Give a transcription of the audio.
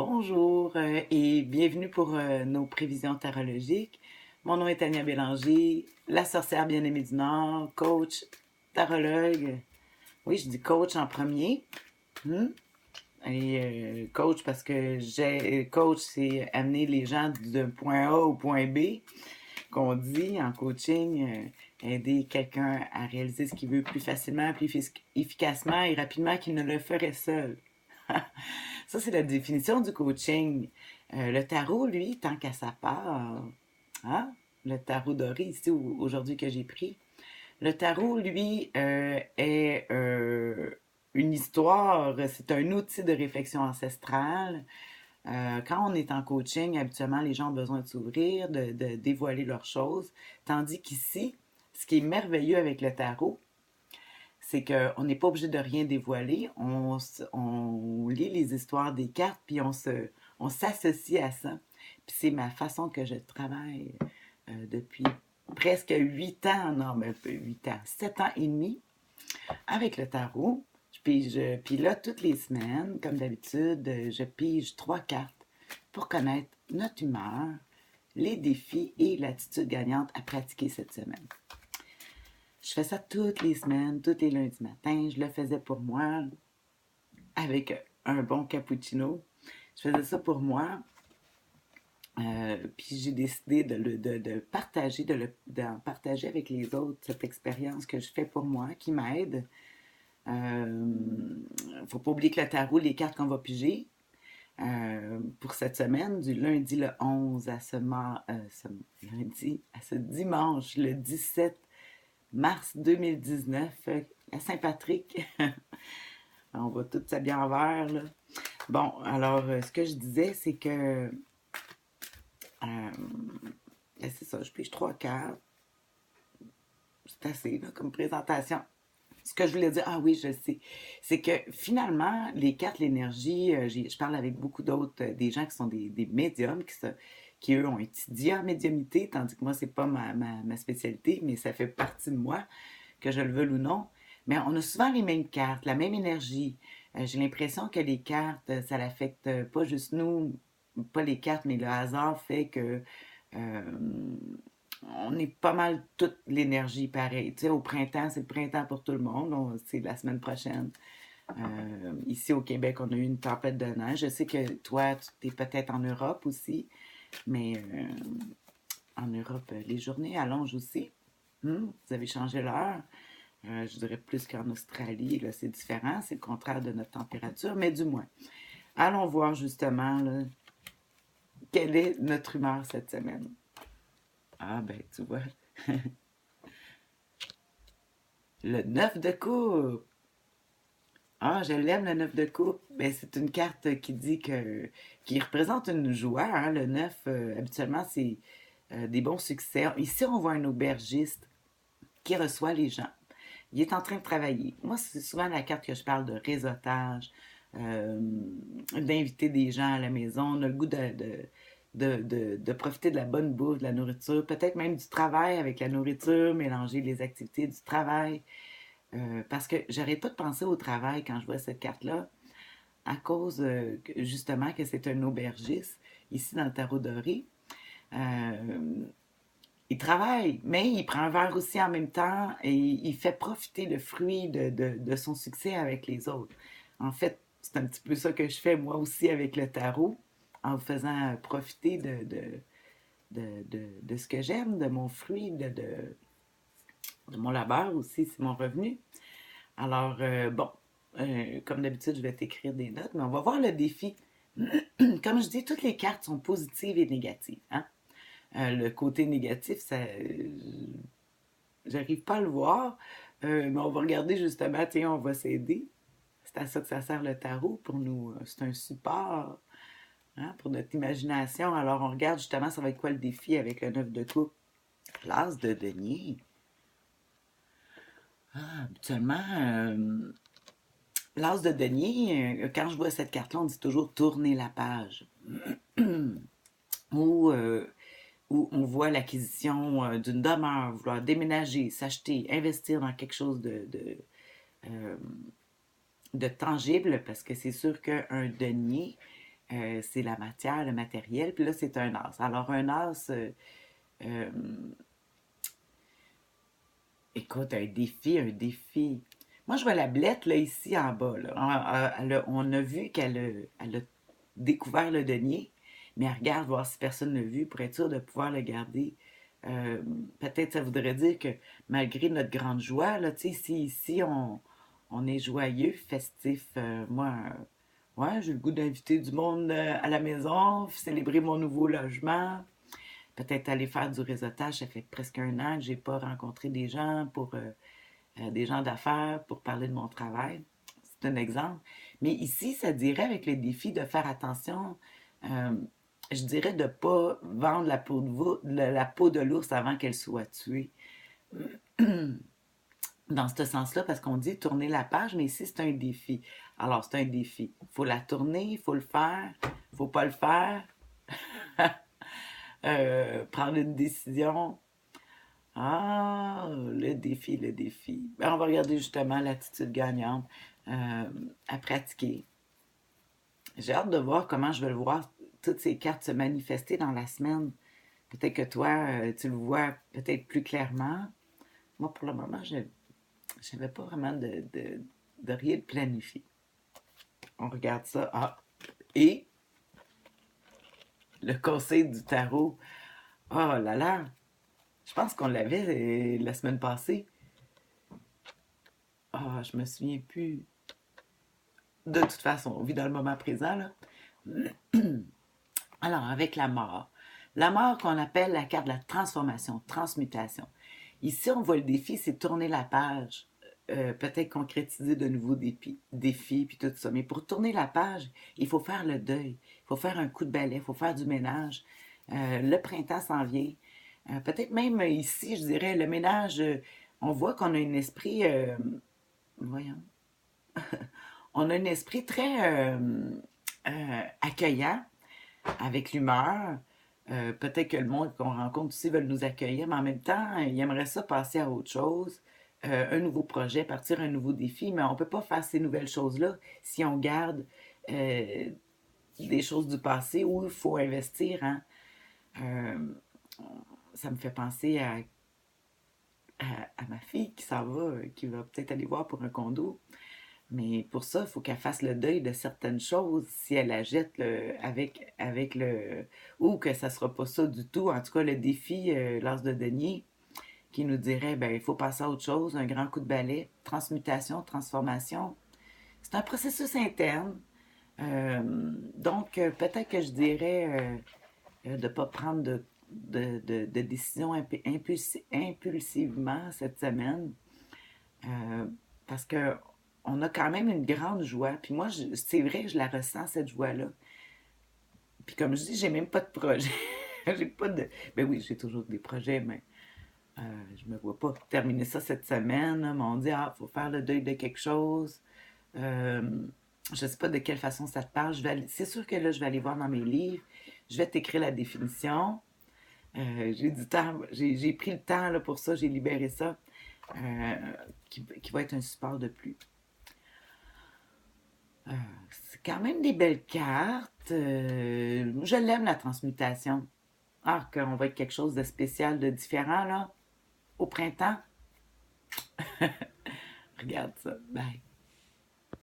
Bonjour et bienvenue pour nos prévisions tarologiques. Mon nom est Tania Bélanger, la sorcière bien-aimée du Nord, coach, tarologue. Oui, je dis coach en premier. Hmm? Et coach parce que coach, c'est amener les gens d'un point A au point B, qu'on dit en coaching, aider quelqu'un à réaliser ce qu'il veut plus facilement, plus efficacement et rapidement qu'il ne le ferait seul. Ça, c'est la définition du coaching. Le tarot, lui, tant qu'à sa part, hein? Le tarot doré ici aujourd'hui que j'ai pris. Le tarot, lui, est une histoire, c'est un outil de réflexion ancestrale. Quand on est en coaching, habituellement, les gens ont besoin de s'ouvrir, de dévoiler leurs choses. Tandis qu'ici, ce qui est merveilleux avec le tarot, c'est qu'on n'est pas obligé de rien dévoiler. On lit les histoires des cartes, puis on s'associe à ça. Puis c'est ma façon que je travaille depuis presque 8 ans, non, mais 8 ans, 7 ans et demi avec le tarot. Puis là, toutes les semaines, comme d'habitude, je pige 3 cartes pour connaître notre humeur, les défis et l'attitude gagnante à pratiquer cette semaine. Je fais ça toutes les semaines, tous les lundis matins. Je le faisais pour moi avec un bon cappuccino. Je faisais ça pour moi. Puis j'ai décidé de partager, d'en partager avec les autres cette expérience que je fais pour moi, qui m'aide. Faut pas oublier que le tarot, les cartes qu'on va piger pour cette semaine, du lundi le 11 à lundi à ce dimanche le 17 mars 2019, à Saint-Patrick. On va tout s'habiller en vert, là. Bon, alors, ce que je disais, c'est que... c'est ça, je pige 3 cartes. C'est assez, là, comme présentation. Ce que je voulais dire, ah oui, je sais, c'est que finalement, les cartes, l'énergie, je parle avec beaucoup d'autres, des gens qui sont des médiums, qui eux ont étudié en médiumnité, tandis que moi, c'est pas ma spécialité, mais ça fait partie de moi, que je le veuille ou non. Mais on a souvent les mêmes cartes, la même énergie. J'ai l'impression que les cartes, ça l'affecte pas juste nous, pas les cartes, mais le hasard fait que euh, on est pas mal toute l'énergie pareille. Tu sais, au printemps, c'est le printemps pour tout le monde. C'est la semaine prochaine. Ici au Québec, on a eu une tempête de neige. Je sais que toi, tu es peut-être en Europe aussi, mais en Europe, les journées allongent aussi. Vous avez changé l'heure. Je dirais plus qu'en Australie, là, c'est différent. C'est le contraire de notre température, mais du moins. Allons voir justement là, quelle est notre humeur cette semaine. Ah ben, tu vois, le 9 de coupe. Ah, je l'aime, le 9 de coupe. Ben, c'est une carte qui représente une joie. Hein. Le 9, habituellement, c'est des bons succès. Ici, on voit un aubergiste qui reçoit les gens. Il est en train de travailler. Moi, c'est souvent la carte que je parle de réseautage, euh, d'inviter des gens à la maison. On a le goût de profiter de la bonne bouffe, de la nourriture, peut-être même du travail avec la nourriture, mélanger les activités du travail. Parce que j'arrête pas de penser au travail quand je vois cette carte-là, à cause justement que c'est un aubergiste, ici dans le tarot doré. Euh, il travaille, mais il prend un verre aussi en même temps et il fait profiter le fruit de son succès avec les autres. En fait, c'est un petit peu ça que je fais moi aussi avec le tarot, en vous faisant profiter de ce que j'aime, de mon fruit, de mon labeur aussi, c'est mon revenu. Alors, bon, comme d'habitude, je vais t'écrire des notes, mais on va voir le défi. Comme je dis, toutes les cartes sont positives et négatives. Hein? Le côté négatif, ça, j'arrive pas à le voir, mais on va regarder justement, tiens, on va s'aider. C'est à ça que ça sert le tarot pour nous. C'est un support hein, pour notre imagination. Alors, on regarde justement, ça va être quoi le défi avec le 9 de coupe. L'as de denier. Ah, habituellement, l'as de denier, quand je vois cette carte-là, on dit toujours tourner la page. Ou où on voit l'acquisition d'une demeure, vouloir déménager, s'acheter, investir dans quelque chose euh, de tangible, parce que c'est sûr qu'un denier, c'est la matière, le matériel, puis là, c'est un as. Alors, un as, euh, écoute, un défi, un défi. Moi, je vois la blette, là, ici en bas. Là. On a vu elle a découvert le denier, mais elle regarde voir si personne ne l'a vu pour être sûr de pouvoir le garder. Euh, Peut-être ça voudrait dire que malgré notre grande joie, là, tu sais, si ici on est joyeux, festif, moi, ouais, j'ai le goût d'inviter du monde à la maison, célébrer mon nouveau logement, peut-être aller faire du réseautage. Ça fait presque un an que j'ai pas rencontré des gens pour des gens d'affaires pour parler de mon travail. C'est un exemple. Mais ici, ça dirait avec les défis de faire attention, euh, je dirais de ne pas vendre la peau de l'ours avant qu'elle soit tuée. Dans ce sens-là, parce qu'on dit tourner la page, mais ici, c'est un défi. Alors, c'est un défi. Il faut la tourner, il faut le faire, il ne faut pas le faire, prendre une décision. Ah, le défi, le défi. Ben, on va regarder justement l'attitude gagnante euh, à pratiquer. J'ai hâte de voir comment je vais le voir, toutes ces cartes se manifester dans la semaine. Peut-être que toi, tu le vois peut-être plus clairement. Moi, pour le moment, je n'avais pas vraiment de rien de planifié. On regarde ça. Ah, et le conseil du tarot. Oh là là, je pense qu'on l'avait la semaine passée. Ah, je me souviens plus. De toute façon, on vit dans le moment présent, là. Alors, avec la mort. La mort qu'on appelle la carte de la transformation, transmutation. Ici, on voit le défi, c'est tourner la page. Peut-être concrétiser de nouveaux défis, puis tout ça. Mais pour tourner la page, il faut faire le deuil. Il faut faire un coup de balai, il faut faire du ménage. Le printemps s'en vient. Peut-être même ici, je dirais, le ménage, on voit qu'on a un esprit, voyons, on a un esprit très accueillant, avec l'humeur. Peut-être que le monde qu'on rencontre aussi veut nous accueillir, mais en même temps, ils aimeraient ça passer à autre chose, un nouveau projet, partir un nouveau défi, mais on ne peut pas faire ces nouvelles choses-là si on garde euh, des choses du passé où il faut investir. Hein. Euh, Ça me fait penser à ma fille qui s'en va, qui va peut-être aller voir pour un condo. Mais pour ça, il faut qu'elle fasse le deuil de certaines choses si elle la jette avec le... Ou que ça ne sera pas ça du tout. En tout cas, le défi, l'as de denier, qui nous dirait, ben, il faut passer à autre chose, un grand coup de balai, transmutation, transformation. C'est un processus interne. Euh, donc, peut-être que je dirais de ne pas prendre de décisions impulsivement cette semaine. Euh, Parce que on a quand même une grande joie. Puis moi, c'est vrai que je la ressens, cette joie-là. Puis comme je dis, j'ai même pas de projet. J'ai pas de. Ben oui, j'ai toujours des projets, mais je me vois pas terminer ça cette semaine. Mais on dit, ah, faut faire le deuil de quelque chose. Euh, je sais pas de quelle façon ça te parle. C'est sûr que là, je vais aller voir dans mes livres. Je vais t'écrire la définition. J'ai du temps, j'ai pris le temps là, pour ça, j'ai libéré ça, euh, qui va être un support de plus. C'est quand même des belles cartes. Je l'aime, la transmutation. Ah, qu'on va être quelque chose de spécial, de différent, là, au printemps. Regarde ça. Bye.